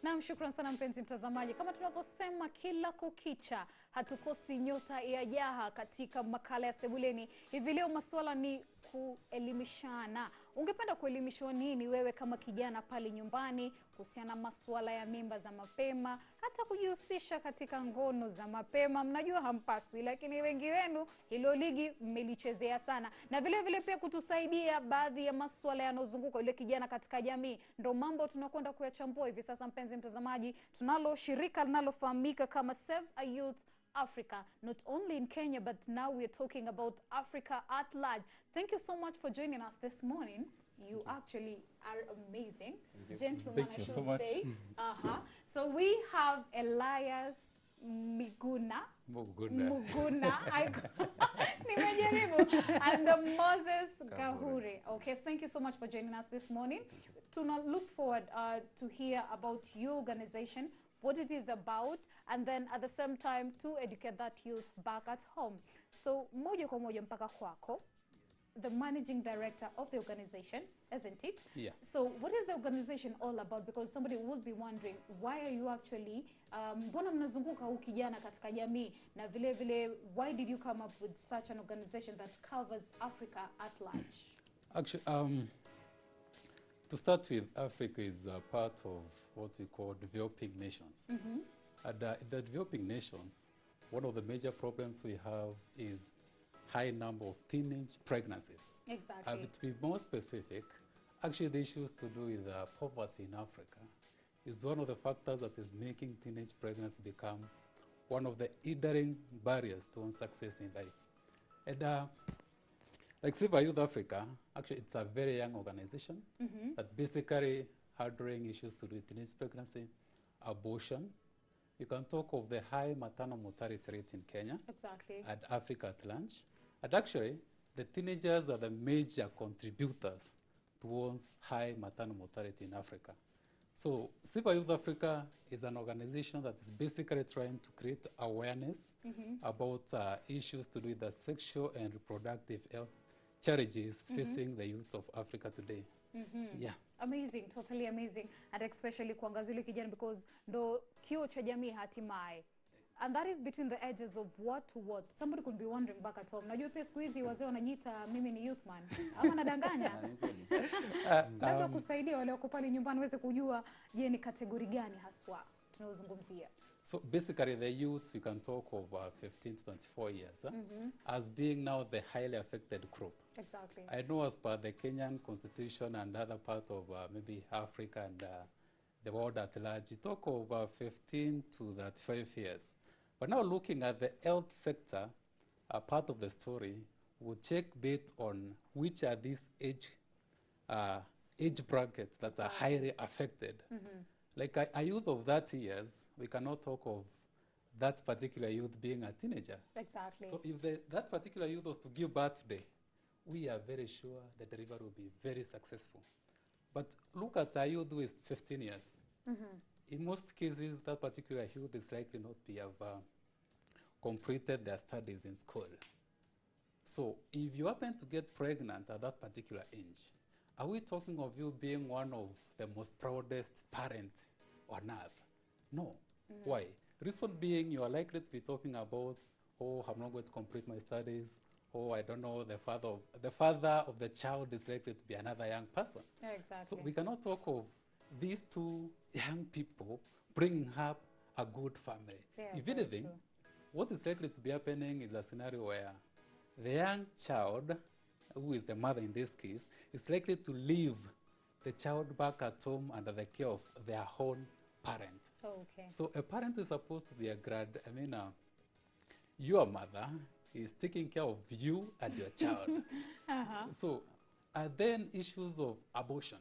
Naam, shukran sana mpenzi mtazamaji. Kama tunavyosema kila kukicha, hatukosi nyota ya jaha katika makala ya Sebuleni. Hivi leo masuala ni kuelimishana. Ungependa kuelimishwa nini wewe kama kijana pale nyumbani kuhusiana masuala ya mimba za mapema, hata kujihusisha katika ngono za mapema? Mnajua hampaswi, lakini wengi wenu hilo ligi mmelichezea sana. Na vile vile pia kutusaidia baadhi ya masuala yanayozunguka yule kijana katika jamii. Ndio mambo tunakwenda kuyachambua hivi sasa mpenzi mtazamaji. Tunalo shirika linalofahamika kama Save a Youth Africa, not only in Kenya, but now we're talking about Africa at large. Thank you so much for joining us this morning. You actually are amazing. Gentlemen, I should say. So we have Elias Muguna, and Moses Gahure. Okay, thank you so much for joining us this morning. To not look forward to hear about your organization, what it is about, and then at the same time to educate that youth back at home. So moja kwa moja mpaka kwako, the managing director of the organization, isn't it? Yeah. So what is the organization all about? Because somebody would be wondering, why are you actually, mbona mnazunguka huu kijana katika jamii? Na vile vile, why did you come up with such an organization that covers Africa at large? Actually, to start with, Africa is a part of what we call developing nations. And in the developing nations, one of the major problems we have is high number of teenage pregnancies. Exactly. To be more specific, actually the issues to do with poverty in Africa is one of the factors that is making teenage pregnancy become one of the hindering barriers to success in life. And like Save a Youth Africa, actually it's a very young organization that basically handling issues to do with teenage pregnancy, abortion. You can talk of the high maternal mortality rate in Kenya. Exactly. And Africa at large. And actually, the teenagers are the major contributors towards high maternal mortality in Africa. So Save a Youth Africa is an organization that is basically trying to create awareness about issues to do with the sexual and reproductive health challenges facing the youth of Africa today. Yeah. Amazing, totally amazing. And especially kuangazia yule kijana because ndo kio cha jamii hatimaye. And that is between the edges of what to what. Somebody could be wondering back at home. Najua pia siku hizi wazee wanajiita mimi ni youth man. Ama nadanganya? Labda kusaidia wale wako pale nyumbani waweze kujua je ni kategori gani haswa tunaozungumzia. So basically the youth, we can talk of 15 to 24 years as being now the highly affected group. Exactly. I know as per the Kenyan constitution and other part of maybe Africa and the world at large, you talk of 15 to 35 years. But now looking at the health sector, a part of the story, we'll check bit on which are these age brackets that are highly affected. Like a youth of 30 years, we cannot talk of that particular youth being a teenager. Exactly. So if that particular youth was to give birth today, we are very sure the delivery will be very successful. But look at a youth who is 15 years. In most cases, that particular youth is likely not to have completed their studies in school. So if you happen to get pregnant at that particular age, are we talking of you being one of the most proudest parents on earth? No. Why? Reason being, you are likely to be talking about, oh, I'm not going to complete my studies. Oh, I don't know, the father of the child is likely to be another young person. Yeah, exactly. So we cannot talk of these two young people bringing up a good family. Yeah, if anything, what is likely to be happening is a scenario where the young child, who is the mother in this case, is likely to leave the child back at home under the care of their own parent. Okay. So a parent is supposed to be your mother is taking care of you and your child. So then issues of abortion.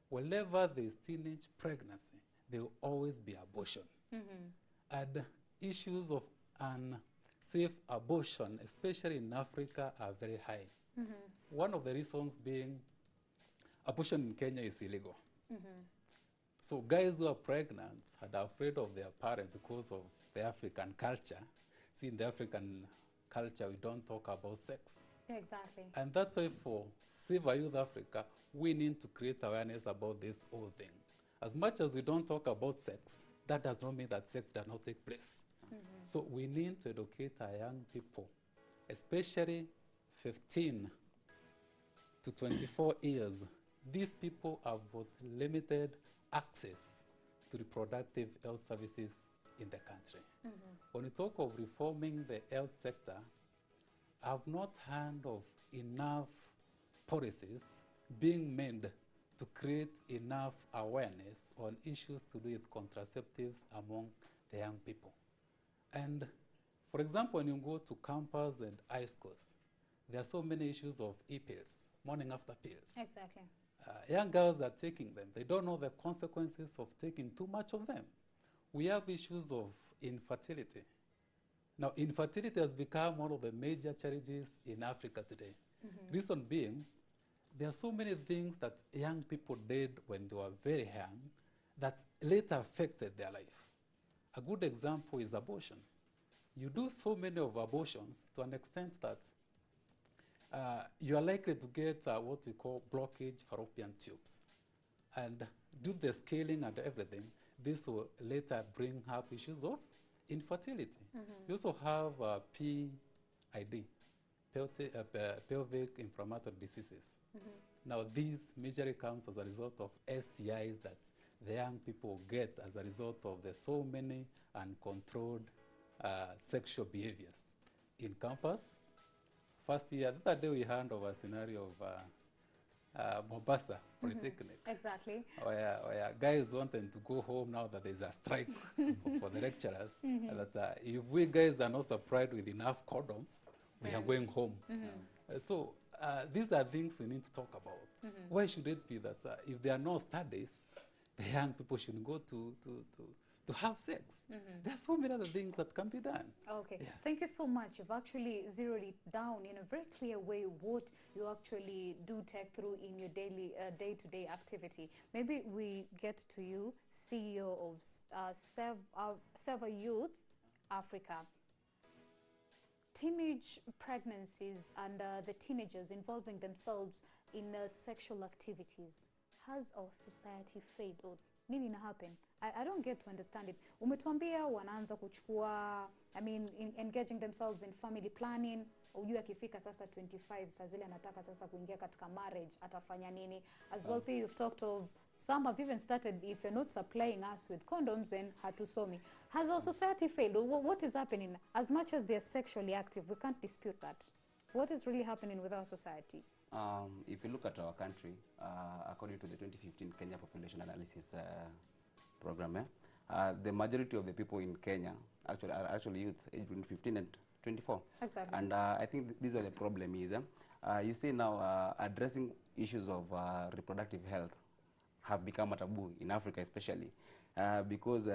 Whenever there is teenage pregnancy, there will always be abortion. And issues of unsafe abortion, especially in Africa, are very high. One of the reasons being abortion in Kenya is illegal. So guys who are pregnant and are afraid of their parent because of the African culture. See, in the African culture, we don't talk about sex. Exactly. And that's why for Save a Youth Africa, we need to create awareness about this whole thing. As much as we don't talk about sex, that does not mean that sex does not take place. So we need to educate our young people, especially 15 to 24 years. These people have got limited access to reproductive health services in the country. When we talk of reforming the health sector, I've not heard of enough policies being made to create enough awareness on issues to do with contraceptives among the young people. And for example, when you go to campus and high schools, there are so many issues of e-pills, morning after pills. Exactly. Young girls are taking them. They don't know the consequences of taking too much of them. We have issues of infertility. Now, infertility has become one of the major challenges in Africa today. Reason being, there are so many things that young people did when they were very young that later affected their life. A good example is abortion. You do so many of abortions to an extent that you are likely to get what we call blockage fallopian tubes. And due to the scaling and everything, this will later bring up issues of infertility. You also have PID, pelvic inflammatory diseases. Now, this majorly comes as a result of STIs that the young people get as a result of the so many uncontrolled sexual behaviors in campus. First year, the other day we heard of a scenario of Mombasa Polytechnic. Exactly. Where guys wanted to go home now that there's a strike for the lecturers. That if we guys are not supplied with enough condoms, we are going home. So these are things we need to talk about. Why should it be that if there are no studies, the young people should go to have sex? There are so many other things that can be done. Okay, thank you so much. You've actually zeroed it down in a very clear way what you actually do take through in your daily day-to-day activity. Maybe we get to you, CEO of Save Our Youth Africa. Teenage pregnancies and the teenagers involving themselves in sexual activities. Has our society failed, or nini na happen? I don't get to understand it. Umetuambia wanaanza kuchukua, engaging themselves in family planning. Ujue akifika sasa 25, saa zile anataka sasa kuingia katika marriage, atafanya nini? As well, you've talked of, some have even started, if you're not supplying us with condoms, then hatusomi. Has our society failed? What is happening? As much as they're sexually active, we can't dispute that. What is really happening with our society? If you look at our country, according to the 2015 Kenya Population Analysis Program, the majority of the people in Kenya are actually youth, aged between 15 and 24. Exactly. And I think this is what the problem is. You see now, addressing issues of reproductive health have become a taboo in Africa, especially because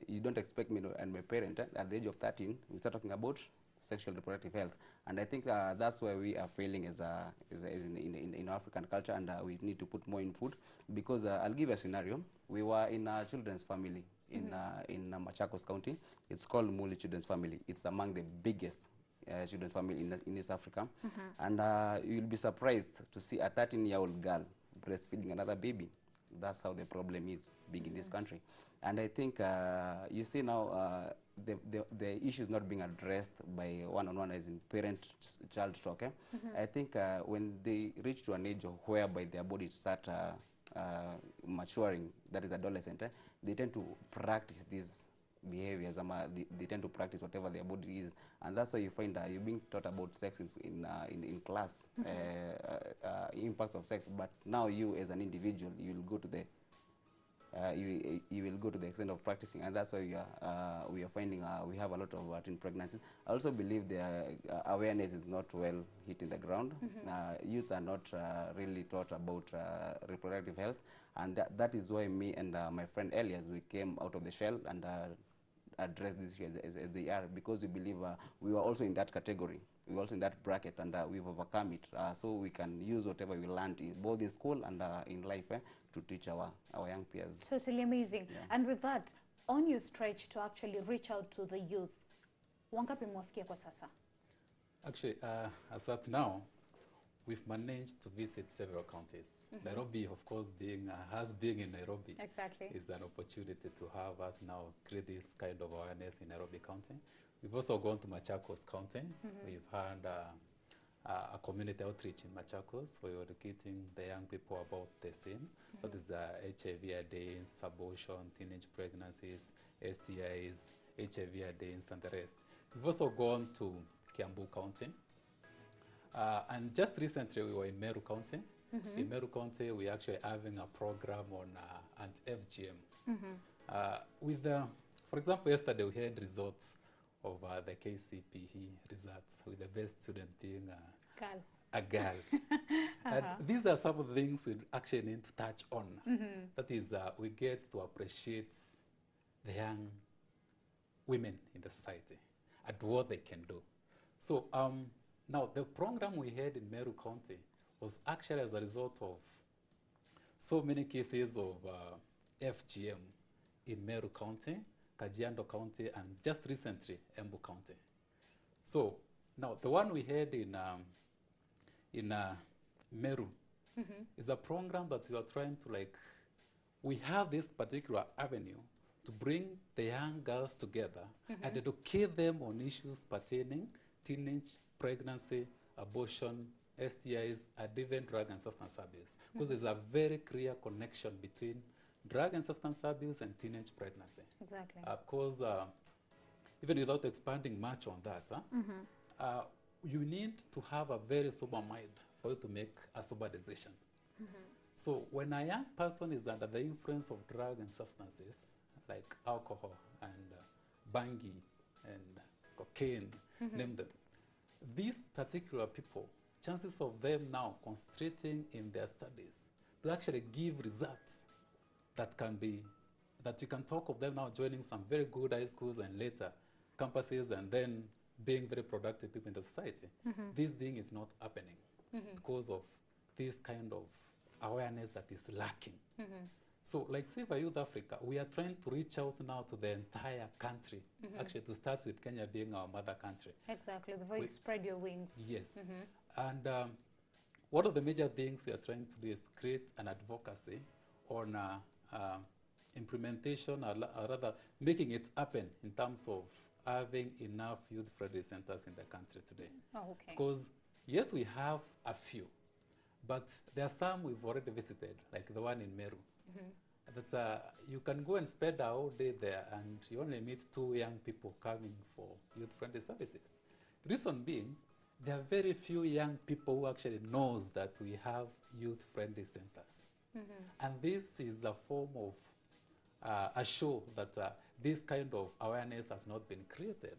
you don't expect me and my parent at the age of 13 we start talking about sexual reproductive health, and I think that's where we are failing as in African culture, and we need to put more input. Because I'll give a scenario. We were in a children's family in Machakos County. It's called Muli Children's Family. It's among the biggest children's family in East Africa, and you'll be surprised to see a 13-year-old girl breastfeeding another baby. That's how the problem is being in this country. And I think you see now the issue is not being addressed by one-on-one, as in parent-child talk. I think when they reach to an age of whereby their bodies start maturing, that is adolescent, they tend to practice these behaviors. They tend to practice whatever their body is, and that's why you find you're being taught about sex in class, impacts of sex. But now you, as an individual, you will go to the you will go to the extent of practicing, and that's why we are finding we have a lot of teen pregnancies. I also believe the awareness is not well hit in the ground. Youth are not really taught about reproductive health, and that is why me and my friend Elias, we came out of the shell and address this issue as they are, because we believe we were also in that category. We were also in that bracket, and we've overcome it. So we can use whatever we learned both in school and in life to teach our young peers. Totally amazing. Yeah. And with that, on your stretch to actually reach out to the youth, wangapi mwafikia kwa sasa? Actually, as at now, we've managed to visit several counties. Nairobi, of course, being in Nairobi, Exactly. is an opportunity to have us now create this kind of awareness in Nairobi County. We've also gone to Machakos County. We've had a community outreach in Machakos where we're educating the young people about the same. That is HIV/AIDS, abortion, teenage pregnancies, STIs, HIV/AIDS, and the rest. We've also gone to Kiambu County. And just recently, we were in Meru County. In Meru County, we're actually having a program on FGM. For example, yesterday we had results of the KCPE results, with the best student being a girl. And these are some of the things we actually need to touch on. That is, we get to appreciate the young women in the society and what they can do. So now, the program we had in Meru County was actually as a result of so many cases of FGM in Meru County, Kajiado County, and just recently, Embu County. So now, the one we had in Meru is a program that we are trying to, we have this particular avenue to bring the young girls together and educate them on issues pertaining teenage pregnancy, abortion, STIs, and even drug and substance abuse. Because there's a very clear connection between drug and substance abuse and teenage pregnancy. Exactly. Of course, even without expanding much on that, you need to have a very sober mind for you to make a sober decision. So when a young person is under the influence of drug and substances, like alcohol and bangi and cocaine, name them, these particular people, chances of them now concentrating in their studies to actually give results that you can talk of them now joining some very good high schools and later campuses and then being very productive people in the society. This thing is not happening because of this kind of awareness that is lacking. So like Save Our Youth Africa, we are trying to reach out now to the entire country, actually to start with Kenya being our mother country. Exactly, before you spread your wings. Yes. And one of the major things we are trying to do is to create an advocacy on implementation, or rather making it happen in terms of having enough youth-friendly centers in the country today. Oh, okay. Because yes, we have a few, but there are some we've already visited, like the one in Meru. That you can go and spend a whole day there and you only meet 2 young people coming for youth-friendly services. Reason being, there are very few young people who actually knows that we have youth-friendly centers. And this is a form of a show that this kind of awareness has not been created.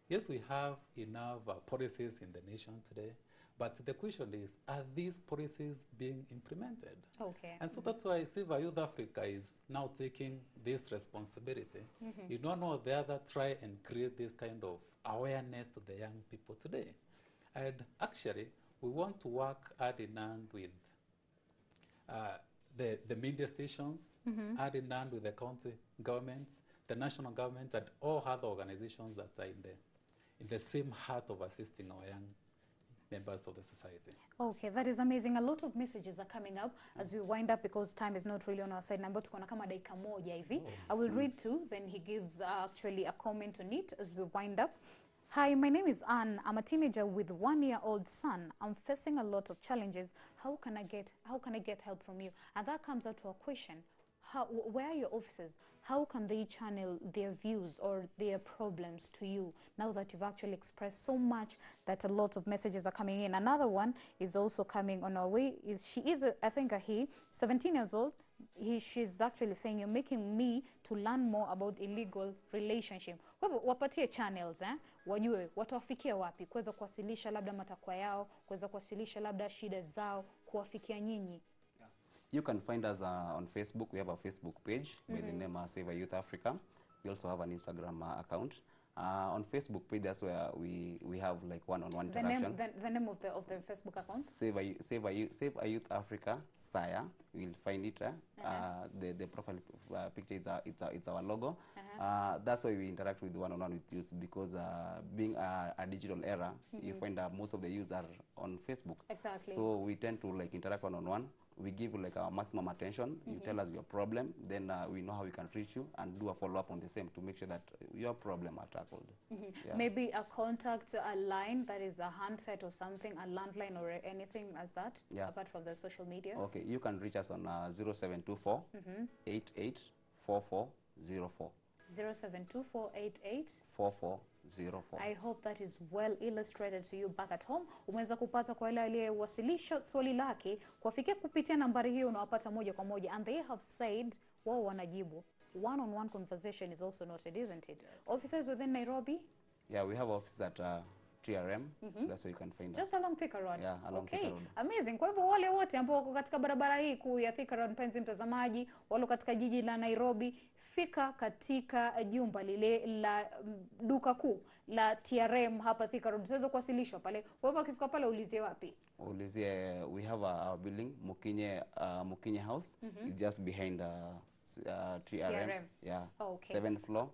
Yes, we have enough policies in the nation today, but the question is, are these policies being implemented? Okay. And so that's why Save Our Youth Africa is now taking this responsibility. In one or the other, try and create this kind of awareness to the young people today. And actually, we want to work hand in hand with the media stations, hand in hand with the county governments, the national government, and all other organizations that are in the same heart of assisting our young members of the society. Okay, that is amazing. A lot of messages are coming up as we wind up because time is not really on our side. Number tukona kama dakika moja hivi. I will read two, then he gives actually a comment on it as we wind up. Hi, my name is Anne. I'm a teenager with a 1-year-old son. I'm facing a lot of challenges. How can I get help from you? And that comes out to a question. Where are your offices? How can they channel their views or their problems to you now that you've actually expressed so much that a lot of messages are coming in? Another one is also coming on our way. She is, I think, a he, 17 years old. She's actually saying, you're making me to learn more about illegal relationship. Kwa hivyo wapatie channels, wajue watawafikia wapi, kuweza kuwasilisha labda matakwa yao, kuweza kuwasilisha labda shida zao, kuwafikia nyinyi. You can find us on Facebook. We have a Facebook page by the name Save Our Youth Africa. We also have an Instagram account. On Facebook page, that's where we have like one-on-one interaction. The name of the Facebook account? Save Our Youth Africa, SAYA. you will find it. The profile picture it's our logo. That's why we interact with one-on-one with youth, because being a digital era, you find that most of the youth are on Facebook. Exactly. So we tend to like interact one-on-one. We give like our maximum attention. You tell us your problem, then we know how we can reach you and do a follow-up on the same to make sure that your problem are tackled. Yeah. Maybe a contact, a line that is a handset or something, a landline or anything as that, apart from the social media. Okay, you can reach us on 0724 884404. 072488 4404. I hope that is well illustrated to you back at home. Umeweza kupata kwa ile aliyewasilisha swali lake kufikia kupitia nambari hiyo unawapata moja kwa moja, and they have said wao wanajibu. One-on-one conversation is also noted, isn't it? Offices within Nairobi? Yeah, we have offices at TRM. That's where you can find Just us. along Thika Road. Yeah, along Thika Road. Amazing. Kwa hivyo wale wote ambao wako katika barabara hii kuu ya Thika Road, mpenzi mtazamaji, wale katika jiji la Nairobi, fika katika jumba lile la duka kuu la TRM hapa Thika Road. Tuweza kuwasilishwa pale. Kwa hivyo ukifika pale ulizie wapi? Ulizie, we have our building, Mukinye House. It's just behind TRM. Yeah. Okay. 7th floor.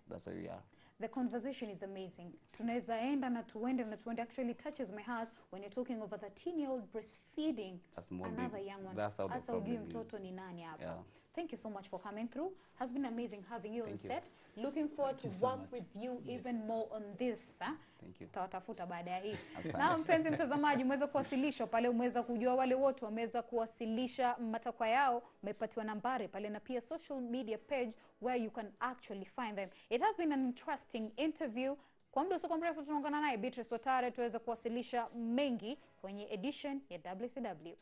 That's where we are. The conversation is amazing. Tunaweza enda na tuende actually touches my heart when you're talking of a 13-year-old breastfeeding another young one. That's how the problem is. Mtoto ni nani hapa. Yeah. Thank you so much for coming through. Has been amazing having you on Thank you. set. Looking forward to work with you even more on this. Thank you. Tawatafuta baada ya hii. Asante. Na mpenzi mtazamaji, umeweza kuwasilishwa pale, umeweza kujua wale wote wameweza kuwasilisha matakwa yao, umepatiwa nambari pale na pia social media page where you can actually find them. It has been an interesting interview. Kwa muda usio mrefu tunaungana naye Beatrice Watare tuweza kuwasilisha mengi kwenye edition ya WCW.